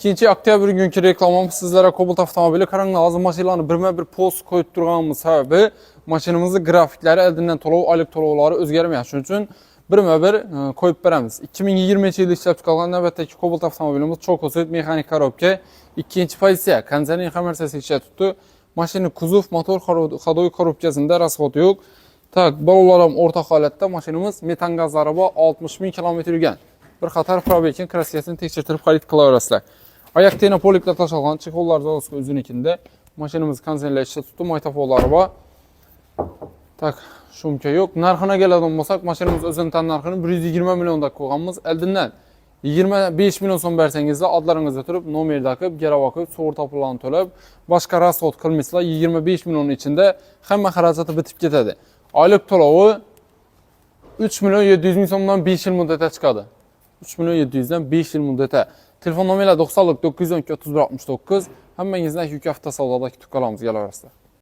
2 oktyabr günkü reklamamız sizlere Cobalt avtomobili karanlığı maşinlarını birme bir post koyup durğanımız sebebi maşinimizin grafikleri eldinden tolov, aylık tolovları özgermeyəşin üçün birme bir koyup veremiz. 2020 yılı işlep çıkarılan növbətdəki Cobalt avtomobilimiz çok olsaydı mekanik korobka 2. pozisiya konsernin komersiyası işe tuttu. Maşinin kuzov, motor xodoy korobkasında rasxotu yok. Tak, balalarım orta halette maşinimiz metan gazları var 60.000 km yürgen. Bir qatar probekin kraskasini tekşirtirib xarid qılaverasizlar. Ayak teyine poliklar taşalğan, çexollar zalıskı özün ikinde. Maşinimiz konserle işe tuttu, maytafolları var. Tak, şumka yok. Narxına geleden olmasak, maşinimiz özün tan narxını 120 milyonda koğanımız eldinden 25 milyon son bersengizde adlarınızı ötürüp, nomeri takıp, geri bakıp, soğurta pullarını tölüp, başka rasot kılmışsa 25 milyonun içinde hemen xaracatı bitip getedi. Aylık tolovu 3 milyon 700 bin sonundan 5 yıl müddete çıkadı. 3 milyon 700'den 5 yıl müddete. Telefon numarayla 90'lık 912 31 69. Hemen izləyək yük hafta savdadakı tükkalamız gələ arasında.